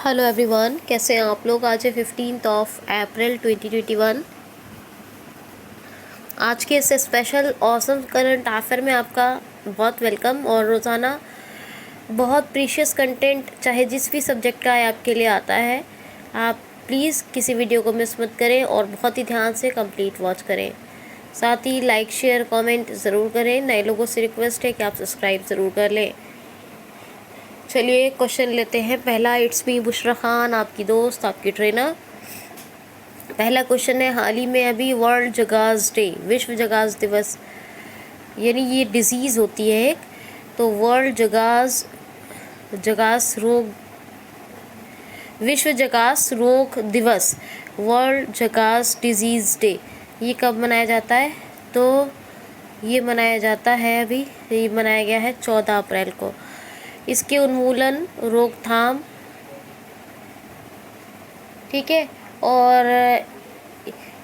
Hello everyone, कैसे हैं आप लोग। आज है 15 अप्रैल 2021। आज के इस स्पेशल ऑसम करंट अफेयर में आपका बहुत वेलकम। और रोज़ाना बहुत प्रीशियस कंटेंट चाहे जिस भी सब्जेक्ट का है आपके लिए आता है। आप प्लीज़ किसी वीडियो को मिस मत करें और बहुत ही ध्यान से कंप्लीट वॉच करें। साथ ही लाइक शेयर कमेंट ज़रूर करें। नए लोगों से रिक्वेस्ट है कि आप सब्सक्राइब ज़रूर कर लें। चलिए क्वेश्चन लेते हैं पहला। इट्स मी बुशरा खान, आपकी दोस्त, आपकी ट्रेनर। पहला क्वेश्चन है, हाल ही में अभी वर्ल्ड जगास डे, विश्व जगास दिवस, यानी ये डिजीज़ होती है एक, तो वर्ल्ड जगास रोग, विश्व जगास रोग दिवस, वर्ल्ड जगास डिजीज़ डे, ये कब मनाया जाता है? तो ये मनाया जाता है अभी, ये मनाया गया है 14 अप्रैल को। इसके उन्मूलन, रोकथाम, ठीक है, और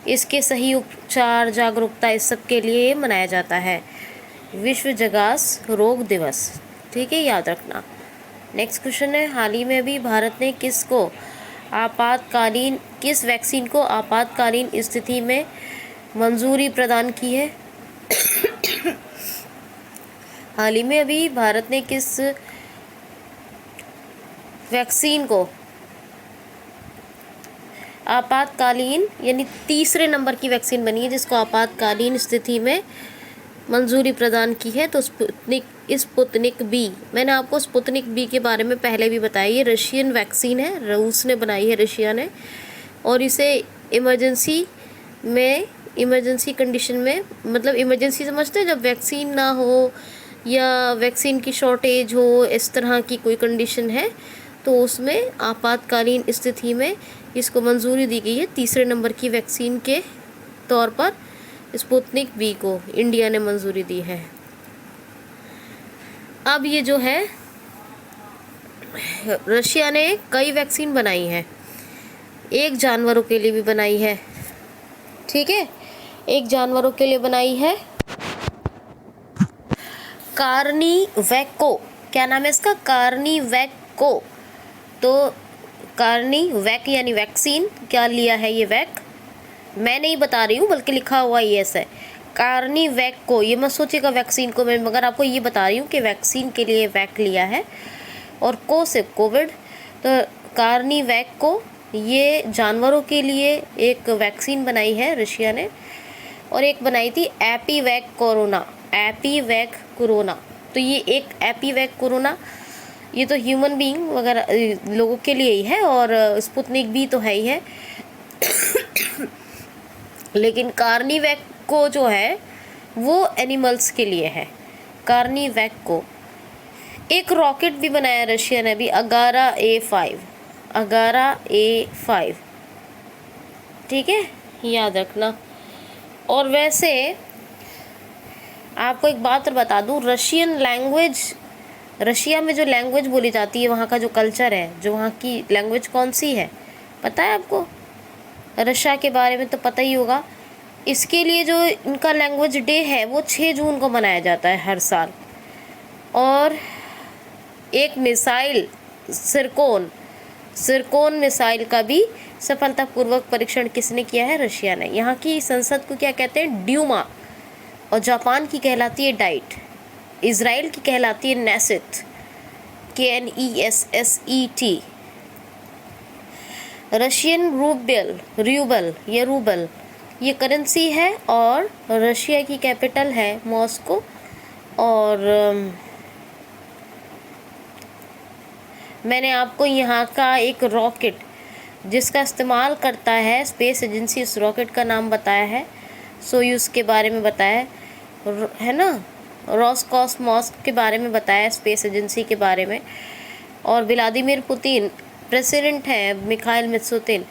इसके सही उपचार, जागरूकता, इस सब के लिए मनाया जाता है विश्व जगास रोग दिवस। ठीक है, याद रखना। नेक्स्ट क्वेश्चन है, हाल ही में भी भारत ने किस वैक्सीन को आपातकालीन स्थिति में मंजूरी प्रदान की है? हाल ही में अभी भारत ने किस वैक्सीन को आपातकालीन, यानी तीसरे नंबर की वैक्सीन बनी है जिसको आपातकालीन स्थिति में मंजूरी प्रदान की है? तो स्पुतनिक बी। मैंने आपको स्पुतनिक बी के बारे में पहले भी बताया। ये रशियन वैक्सीन है, रूस ने बनाई है, रशिया ने, और इसे इमरजेंसी कंडीशन में, मतलब इमरजेंसी समझते हैं, जब वैक्सीन ना हो या वैक्सीन की शॉर्टेज हो, इस तरह की कोई कंडीशन है, तो उसमें आपातकालीन स्थिति में इसको मंजूरी दी गई है तीसरे नंबर की वैक्सीन के तौर पर। स्पुतनिक बी को इंडिया ने मंजूरी दी है। अब ये जो है, रशिया ने कई वैक्सीन बनाई है, एक जानवरों के लिए भी बनाई है। ठीक है, एक जानवरों के लिए बनाई है कार्नीवैको। क्या नाम है इसका? कार्नीवैको। तो कार्नीवैक यानी वैक्सीन, क्या लिया है ये वैक? मैं नहीं बता रही हूँ, बल्कि लिखा हुआ ये है कार्नीवैको। ये मत सोचिएगा वैक्सीन को, मैं मगर आपको ये बता रही हूँ कि वैक्सीन के लिए वैक लिया है, और को से कोविड। तो कार्नीवैको ये जानवरों के लिए एक वैक्सीन बनाई है रशिया ने, और एक बनाई थी एपीवैक कोरोना। तो ये एक एपीवैक कोरोना, ये तो ह्यूमन बीइंग वगैरह लोगों के लिए ही है, और स्पुतनिक भी तो है ही है। लेकिन कार्नीवैक को जो है वो एनिमल्स के लिए है। कार्नीवैक को एक रॉकेट भी बनाया रशिया ने भी, अगारा-A5। ठीक है, याद रखना। और वैसे आपको एक बात और बता दूं, रशिया में जो लैंग्वेज बोली जाती है, वहाँ का जो कल्चर है, जो वहाँ की लैंग्वेज कौन सी है पता है आपको? रशिया के बारे में तो पता ही होगा। इसके लिए जो इनका लैंग्वेज डे है वो 6 जून को मनाया जाता है हर साल। और एक मिसाइल, सिरकोन मिसाइल का भी सफलतापूर्वक परीक्षण किसने किया है? रशिया ने। यहाँ की संसद को क्या कहते हैं? ड्यूमा। और जापान की कहलाती है डाइट। इजराइल की कहलाती है नेसेट, KNESSET। रशियन रूबल ये करेंसी है, और रशिया की कैपिटल है मॉस्को। और मैंने आपको यहाँ का एक रॉकेट जिसका इस्तेमाल करता है स्पेस एजेंसी, उस रॉकेट का नाम बताया है, सोयूज़ के बारे में बताया है ना, रोसकॉसमॉस के बारे में बताया, स्पेस एजेंसी के बारे में। और व्लादिमीर पुतिन प्रेसिडेंट है, मिखाइल मित्सोतिन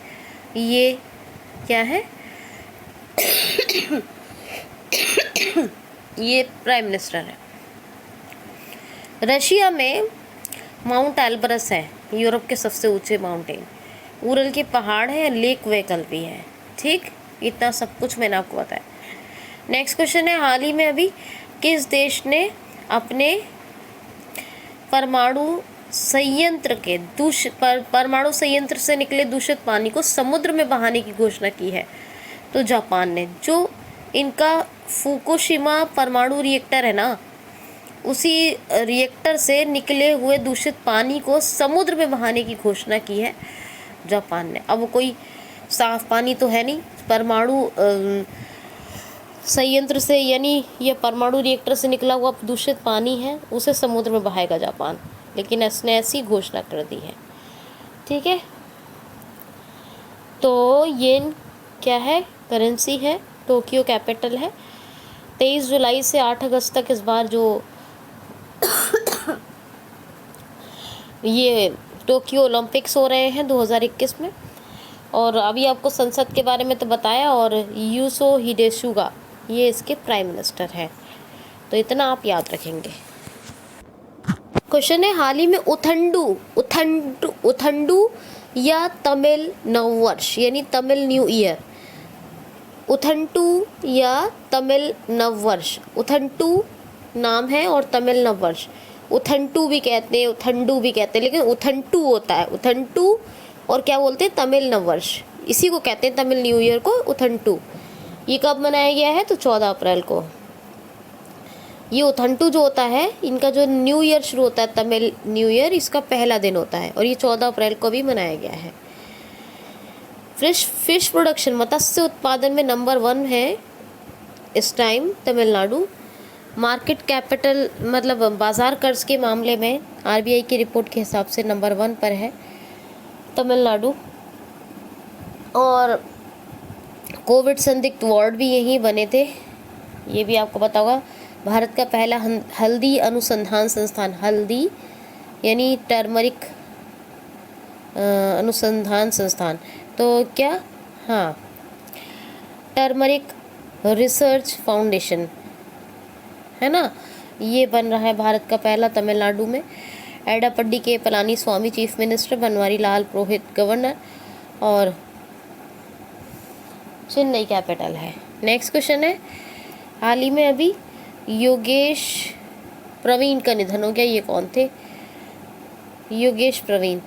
ये क्या है? ये प्राइम मिनिस्टर है। रशिया में माउंट एल्ब्रस है, यूरोप के सबसे ऊंचे माउंटेन। उरल के पहाड़ हैं, लेक वेकल भी है। ठीक, इतना सब कुछ मैंने आपको बताया। नेक्स्ट क्वेश्चन है, हाल ही में अभी किस देश ने अपने परमाणु संयंत्र के परमाणु संयंत्र से निकले दूषित पानी को समुद्र में बहाने की घोषणा की है? तो जापान ने। जो इनका फुकुशिमा परमाणु रिएक्टर है ना, उसी रिएक्टर से निकले हुए दूषित पानी को समुद्र में बहाने की घोषणा की है जापान ने। अब वो कोई साफ पानी तो है नहीं, परमाणु संयंत्र से, यानी ये परमाणु रिएक्टर से निकला हुआ दूषित पानी है, उसे समुद्र में बहाएगा जापान, लेकिन इसने ऐसी घोषणा कर दी है। ठीक है, तो येन क्या है? करेंसी है, टोक्यो कैपिटल है। 23 जुलाई से 8 अगस्त तक इस बार जो ये टोक्यो ओलंपिक्स हो रहे हैं 2021 में। और अभी आपको संसद के बारे में तो बताया, और यूसो हिडेसुगा ये इसके प्राइम मिनिस्टर हैं, तो इतना आप याद रखेंगे। क्वेश्चन है, हाल ही में उथंडू या तमिल नववर्ष यानी तमिल न्यू ईयर, उथंटू या तमिल नववर्ष, उथंटू नाम है और तमिल नववर्ष, उथंटू भी कहते हैं, उथंडू भी कहते हैं, लेकिन उथंटू होता है, उथंटू। और क्या बोलते हैं? तमिल नववर्ष, इसी को कहते हैं तमिल न्यू ईयर को, उथंटू। ये कब मनाया गया है? तो 14 अप्रैल को। ये उथंटू जो होता है, इनका जो न्यू ईयर शुरू होता है, तमिल न्यू ईयर, इसका पहला दिन होता है, और ये 14 अप्रैल को भी मनाया गया है। फिश प्रोडक्शन, मत्स्य उत्पादन में नंबर 1 है इस टाइम तमिलनाडु। मार्केट कैपिटल मतलब बाजार कर्ज के मामले में आरबीआई की रिपोर्ट के हिसाब से नंबर 1 पर है तमिलनाडु। और कोविड संदिग्ध वार्ड भी यहीं बने थे, ये भी आपको पता होगा। भारत का पहला हल्दी अनुसंधान संस्थान, हल्दी यानी टर्मरिक अनुसंधान संस्थान, तो क्या? हाँ, टर्मरिक रिसर्च फाउंडेशन है ना, ये बन रहा है भारत का पहला तमिलनाडु में। एडापड्डी के पलानी स्वामी चीफ मिनिस्टर, बनवारी लाल पुरोहित गवर्नर, और चेन्नई कैपिटल है। नेक्स्ट क्वेश्चन है, हाल ही में अभी योगेश प्रवीण का निधन हो गया। ये कौन थे? योगेश प्रवीण,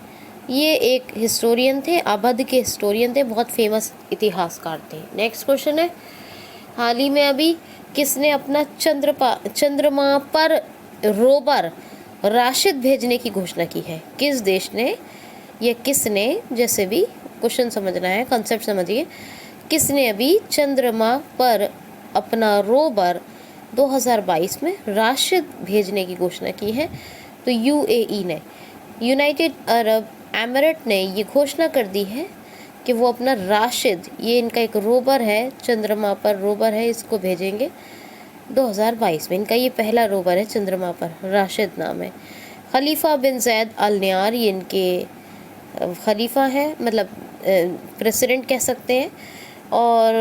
ये एक हिस्टोरियन थे, अवध के हिस्टोरियन थे, बहुत फेमस इतिहासकार थे। नेक्स्ट क्वेश्चन है, हाल ही में अभी किसने अपना चंद्रमा पर रोवर राशिद भेजने की घोषणा की है? किस देश ने या किसने, जैसे भी क्वेश्चन समझना है, कॉन्सेप्ट समझिए। किसने अभी चंद्रमा पर अपना रोवर 2022 में राशिद भेजने की घोषणा की है? तो यूएई ने, यूनाइटेड अरब एमिरेट ने ये घोषणा कर दी है कि वो अपना राशिद, ये इनका एक रोवर है, चंद्रमा पर रोवर है, इसको भेजेंगे 2022 में। इनका ये पहला रोवर है चंद्रमा पर, राशिद नाम है। खलीफा बिन जैद अल नयार, ये इनके खलीफा हैं, मतलब प्रेसिडेंट कह सकते हैं। और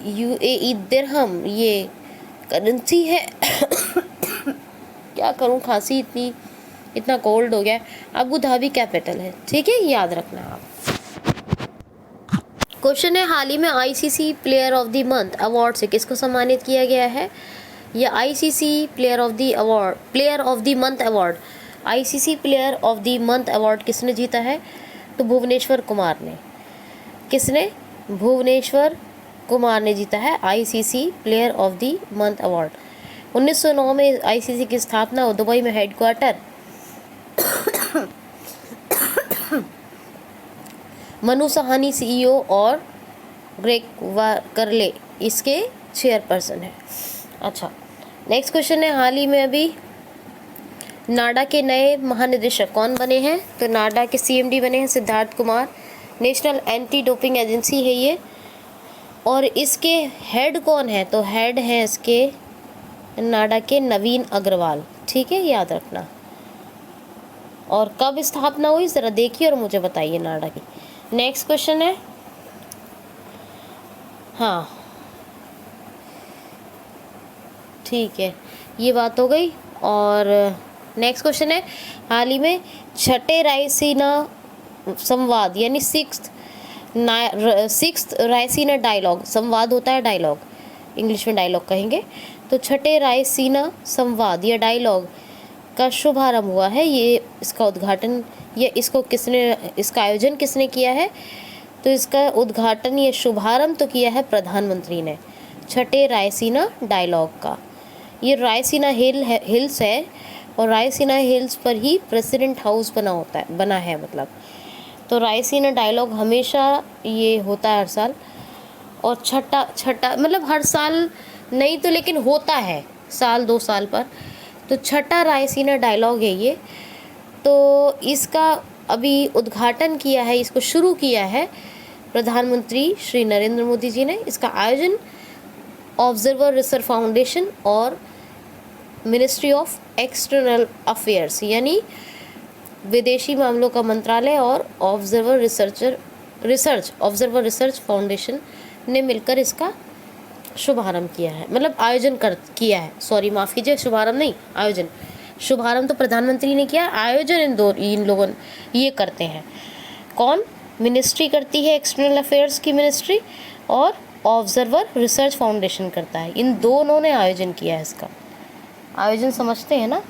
यूएई दिरहम ये करेंसी है। क्या करूं, खांसी इतना कोल्ड हो गया। अबू धाबी कैपिटल है, ठीक है, याद रखना आप। क्वेश्चन है, हाल ही में ICC player of the month award से किसको सम्मानित किया गया है? यह ICC player of the month award, ICC player of the month award किसने जीता है? तो भुवनेश्वर कुमार ने। किसने? भुवनेश्वर कुमार ने जीता है ICC player of the month award. 1909 में आईसीसी की स्थापना हो, दुबई में हेडक्वार्टर। मनु सहानी सीईओ और ग्रेग वाकरले इसके चेयरपर्सन है। अच्छा, नेक्स्ट क्वेश्चन है, हाल ही में अभी नाडा के नए महानिदेशक कौन बने हैं? तो नाडा के सीएमडी बने हैं Siddharth Kumar. National anti doping agency है ये, और इसके हेड कौन है? तो हेड हैं इसके नाडा के नवीन अग्रवाल, ठीक है, याद रखना। और कब स्थापना हुई ज़रा देखिए और मुझे बताइए नाडा की। नेक्स्ट क्वेश्चन है, हाँ ठीक है, ये बात हो गई। और नेक्स्ट क्वेश्चन है, हाल ही में छठे रायसीना संवाद यानी सिक्स्थ रायसीना डायलॉग, संवाद होता है डायलॉग, इंग्लिश में डायलॉग कहेंगे, तो छठे रायसीना संवाद या डायलॉग का शुभारंभ हुआ है। ये इसका उद्घाटन या इसका आयोजन किसने किया है? तो इसका उद्घाटन या शुभारंभ तो किया है प्रधानमंत्री ने, छठे रायसीना डायलॉग का। ये रायसीना हिल्स है और रायसीना हिल्स पर ही प्रेसिडेंट हाउस बना है मतलब। तो रायसीना डायलॉग हमेशा ये होता है हर साल, और छठा मतलब हर साल नहीं तो लेकिन होता है साल 2 साल पर। तो छठा रायसीना डायलॉग है ये। तो इसका अभी उद्घाटन किया है, इसको शुरू किया है प्रधानमंत्री श्री नरेंद्र मोदी जी ने। इसका आयोजन ऑब्जर्वर रिसर्च फाउंडेशन और मिनिस्ट्री ऑफ एक्सटर्नल अफेयर्स यानी विदेशी मामलों का मंत्रालय और ऑब्जर्वर रिसर्च फाउंडेशन ने मिलकर इसका शुभारंभ किया है, मतलब किया है। सॉरी, माफ़ कीजिए, शुभारंभ नहीं, आयोजन। शुभारंभ तो प्रधानमंत्री ने किया, आयोजन इन लोगों ये करते हैं। कौन? मिनिस्ट्री करती है, एक्सटर्नल अफेयर्स की मिनिस्ट्री, और ऑब्जर्वर रिसर्च फाउंडेशन करता है। इन दोनों ने आयोजन किया है इसका। आयोजन समझते हैं ना?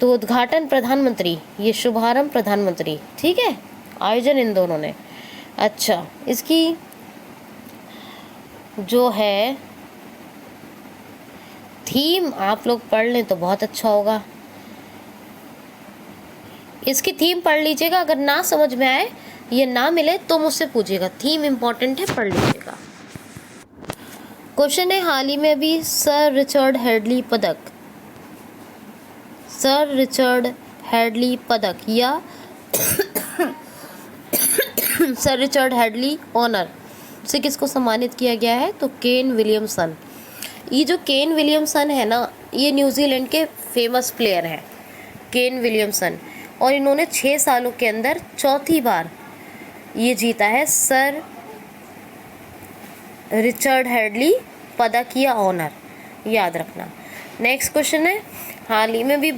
तो उद्घाटन प्रधानमंत्री, ये शुभारंभ प्रधानमंत्री, ठीक है, आयोजन इन दोनों ने। अच्छा, इसकी जो है थीम आप लोग पढ़ लें तो बहुत अच्छा होगा। इसकी थीम पढ़ लीजिएगा, अगर ना समझ में आए ये ना मिले तो मुझसे पूछिएगा। थीम इम्पोर्टेंट है, पढ़ लीजिएगा। क्वेश्चन है, हाल ही में अभी सर रिचर्ड हैडली पदक या सर रिचर्ड हैडली ऑनर से किसको सम्मानित किया गया है? तो केन विलियमसन। ये जो केन विलियमसन है ना, ये न्यूजीलैंड के फेमस प्लेयर हैं, केन विलियमसन, और इन्होंने 6 सालों के अंदर चौथी बार ये जीता है सर रिचर्ड हैडली पदक या ऑनर, याद रखना। नेक्स्ट क्वेश्चन है, हाल ही में भी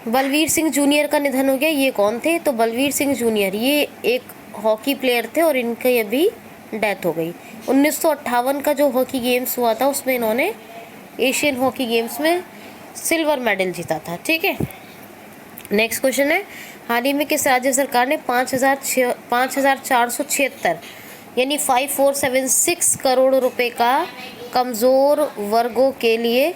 बलवीर सिंह जूनियर का निधन हो गया। ये कौन थे? तो बलवीर सिंह जूनियर ये एक हॉकी प्लेयर थे और इनकी अभी डेथ हो गई। 1958 का जो हॉकी गेम्स हुआ था उसमें इन्होंने एशियन हॉकी गेम्स में सिल्वर मेडल जीता था, ठीक है। नेक्स्ट क्वेश्चन है, हाल ही में किस राज्य सरकार ने 5,476 यानी 5476 करोड़ रुपए का कमज़ोर वर्गों के लिए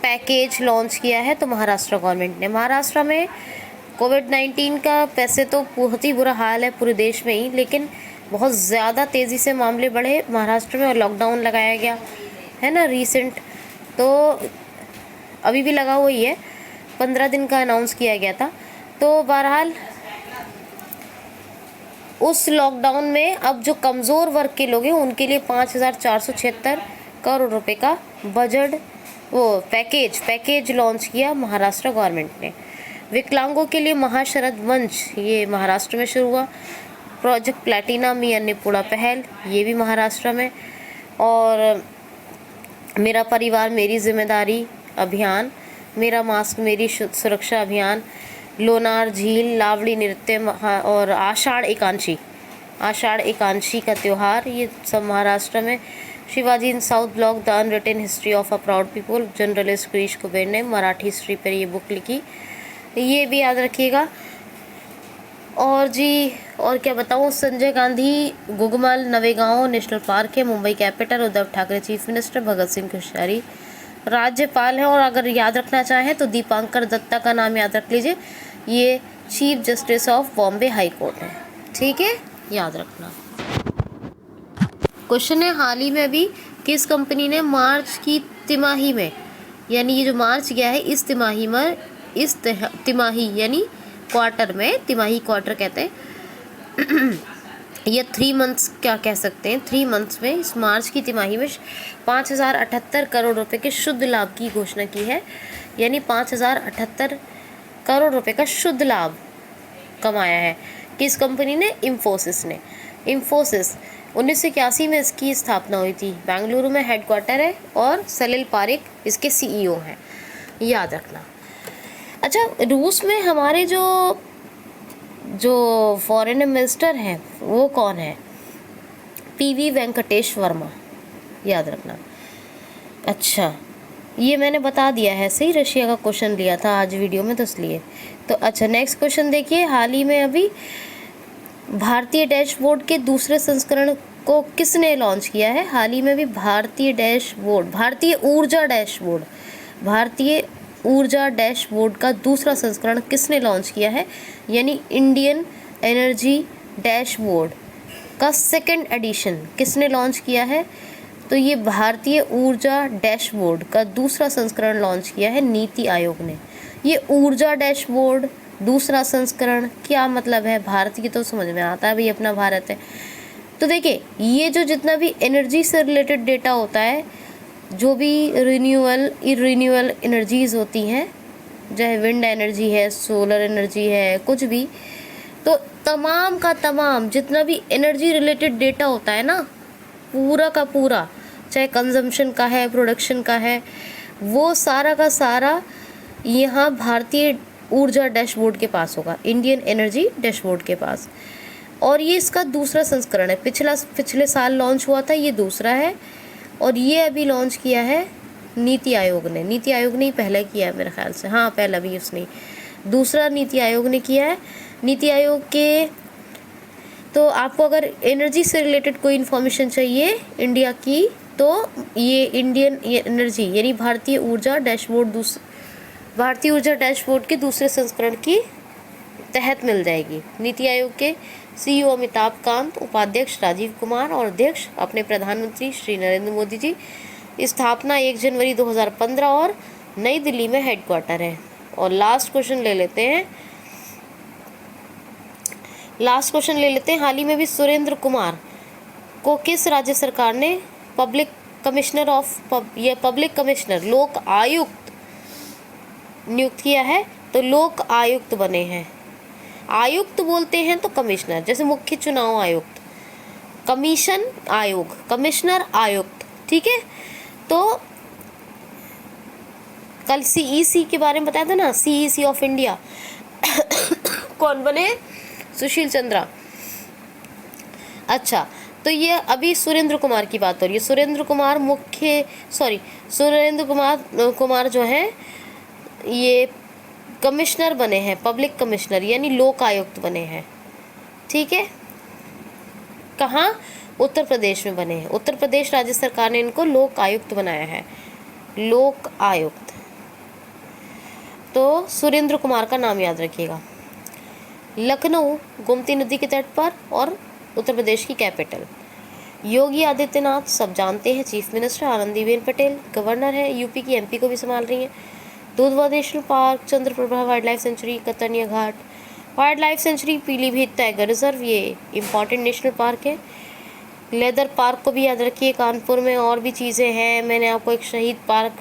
पैकेज लॉन्च किया है? तो महाराष्ट्र गवर्नमेंट ने। महाराष्ट्र में कोविड-19 का वैसे तो बहुत ही बुरा हाल है पूरे देश में ही, लेकिन बहुत ज़्यादा तेज़ी से मामले बढ़े महाराष्ट्र में और लॉकडाउन लगाया गया है ना रिसेंट। तो अभी भी लगा हुआ ही है, 15 दिन का अनाउंस किया गया था। तो बहरहाल उस लॉकडाउन में अब जो कमज़ोर वर्ग के लोग हैं उनके लिए 5,476 करोड़ रुपए का पैकेज लॉन्च किया महाराष्ट्र गवर्नमेंट ने। विकलांगों के लिए महाशरद मंच, ये महाराष्ट्र में शुरू हुआ। प्रोजेक्ट प्लैटिनम या निपुणा पहल, ये भी महाराष्ट्र में। और मेरा परिवार मेरी जिम्मेदारी अभियान, मेरा मास्क मेरी सुरक्षा अभियान, लोनार झील लावड़ी नृत्य और आषाढ़ एकादशी का त्यौहार, ये सब महाराष्ट्र में। Shivaji in South Block, the unwritten history of a proud people, journalist Girish Kuber ने मराठी हिस्ट्री पर ये बुक लिखी, ये भी याद रखिएगा। और जी और क्या बताऊँ, संजय गांधी गुगमल नवेगांव नेशनल पार्क है, Mumbai capital. Uddhav Thackeray chief minister, Bhagat Singh Koshyari राज्यपाल हैं। और अगर याद रखना चाहें तो दीपांकर दत्ता का नाम याद रख लीजिए, ये chief justice of Bombay high court है, ठीक है, याद रखना। क्वेश्चन है, हाल ही में अभी किस कंपनी ने मार्च की तिमाही में, यानी ये जो मार्च गया है इस तिमाही यानी क्वार्टर में, तिमाही क्वार्टर कहते हैं या 3 मंथ्स क्या कह सकते हैं, 3 मंथ्स में इस मार्च की तिमाही में 5,078 करोड़ रुपए के शुद्ध लाभ की घोषणा की है। यानी 5,078 करोड़ रुपए का शुद्ध लाभ कमाया है। किस कंपनी ने? इन्फोसिस ने। इन्फोसिस 1981 में इसकी स्थापना हुई थी, बेंगलुरु में हेडक्वार्टर है और सलिल पारेख इसके CEO हैं, याद रखना। अच्छा, रूस में हमारे जो फॉरेन मिनिस्टर हैं वो कौन है? PV वेंकटेश वर्मा, याद रखना। अच्छा, ये मैंने बता दिया है, सही रशिया का क्वेश्चन लिया था आज वीडियो में तो इसलिए। तो अच्छा नेक्स्ट क्वेश्चन देखिए, हाल ही में अभी भारतीय डैशबोर्ड के दूसरे संस्करण को किसने लॉन्च किया है? हाल ही में भी भारतीय ऊर्जा डैशबोर्ड का दूसरा संस्करण किसने लॉन्च किया है? यानी इंडियन एनर्जी डैशबोर्ड का सेकंड एडिशन किसने लॉन्च किया है? तो ये भारतीय ऊर्जा डैशबोर्ड का दूसरा संस्करण लॉन्च किया है नीति आयोग ने। ये ऊर्जा डैशबोर्ड दूसरा संस्करण क्या मतलब है? भारत की तो समझ में आता है भाई, अपना भारत है। तो देखिए, ये जो जितना भी एनर्जी से रिलेटेड डेटा होता है, जो भी रिन्यूएबल एनर्जीज़ होती हैं, चाहे विंड एनर्जी है, सोलर एनर्जी है, कुछ भी, तो तमाम का तमाम जितना भी एनर्जी रिलेटेड डेटा होता है ना, पूरा का पूरा, चाहे कंजम्पशन का है, प्रोडक्शन का है, वो सारा का सारा यहाँ भारतीय ऊर्जा डैशबोर्ड के पास होगा, इंडियन एनर्जी डैशबोर्ड के पास। और ये इसका दूसरा संस्करण है। पिछले साल लॉन्च हुआ था, ये दूसरा है। और ये अभी लॉन्च किया है नीति आयोग ने। नीति आयोग ने ही पहले किया है मेरे ख्याल से, हाँ पहला भी उसने, दूसरा नीति आयोग ने किया है। नीति आयोग के, तो आपको अगर एनर्जी से रिलेटेड कोई इन्फॉर्मेशन चाहिए इंडिया की, तो ये इंडियन एनर्जी यानी भारतीय ऊर्जा डैशबोर्ड के दूसरे संस्करण की तहत मिल जाएगी। नीति आयोग के CEO अमिताभ कांत, उपाध्यक्ष राजीव कुमार और अध्यक्ष अपने प्रधानमंत्री श्री नरेंद्र मोदी जी। स्थापना 1 जनवरी 2015 और नई दिल्ली में हेडक्वार्टर है। और लास्ट क्वेश्चन ले लेते हैं। हाल ही में भी सुरेंद्र कुमार को किस राज्य सरकार ने पब्लिक कमिश्नर लोक आयुक्त नियुक्त किया है? तो लोक आयुक्त बने हैं। आयुक्त बोलते हैं तो कमिश्नर, जैसे मुख्य चुनाव आयुक्त, कमिश्नर आयुक्त, ठीक है। तो कल CEC के बारे में बताया था ना, CEC ऑफ इंडिया कौन बने? सुशील चंद्रा। अच्छा, तो ये अभी सुरेंद्र कुमार की बात हो रही है। सुरेंद्र कुमार जो है ये कमिश्नर बने हैं, पब्लिक कमिश्नर यानी लोक आयुक्त बने हैं, ठीक है। कहाँ? उत्तर प्रदेश में बने हैं। उत्तर प्रदेश राज्य सरकार ने इनको लोक आयुक्त बनाया है, लोक आयुक्त। तो सुरेंद्र कुमार का नाम याद रखिएगा। लखनऊ गोमती नदी के तट पर और उत्तर प्रदेश की कैपिटल। योगी आदित्यनाथ सब जानते हैं, chief minister. Anandiben Patel governor है, यूपी की, MP को भी संभाल रही हैं। Dudhwa national park, Chandraprabha wild life sanctuary, Katarnia Ghat wild life sanctuary, Pilibhit tiger reserve, ये इम्पॉर्टेंट नेशनल पार्क है। लेदर पार्क को भी याद रखिए, कानपुर में। और भी चीज़ें हैं, मैंने आपको एक शहीद पार्क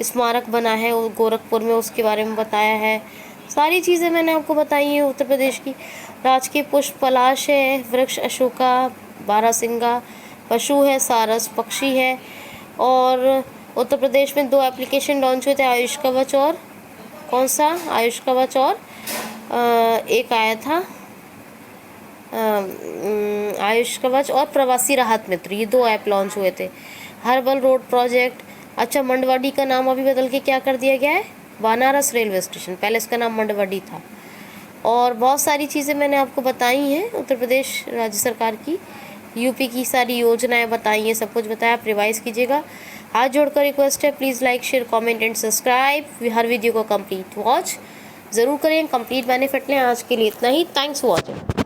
स्मारक बना है गोरखपुर में, उसके बारे में बताया है। सारी चीज़ें मैंने आपको बताई हैं उत्तर प्रदेश की। राजकीय पुष्प पलाश है, वृक्ष अशोका, बारहसिंगा, पशु है सारस, पक्षी है। और उत्तर प्रदेश में 2 एप्लीकेशन लॉन्च हुए थे, आयुष कवच और कौन सा? आयुष कवच और एक आया था आयुष कवच और प्रवासी राहत मित्र, ये 2 ऐप लॉन्च हुए थे। Herbal road project. अच्छा, मंडवाडी का नाम अभी बदल के क्या कर दिया गया है? बनारस रेलवे स्टेशन, पहले इसका नाम मंडवाडी था। और बहुत सारी चीज़ें मैंने आपको बताई हैं उत्तर प्रदेश राज्य सरकार की, यूपी की सारी योजनाएं बताई हैं, सब कुछ बताया, आप रिवाइज़ कीजिएगा। हाथ जोड़कर रिक्वेस्ट है, please like, share, comment and subscribe. Her video को कंप्लीट वॉच ज़रूर करें, कंप्लीट बेनिफिट लें। आज के लिए इतना ही। Thanks for watching.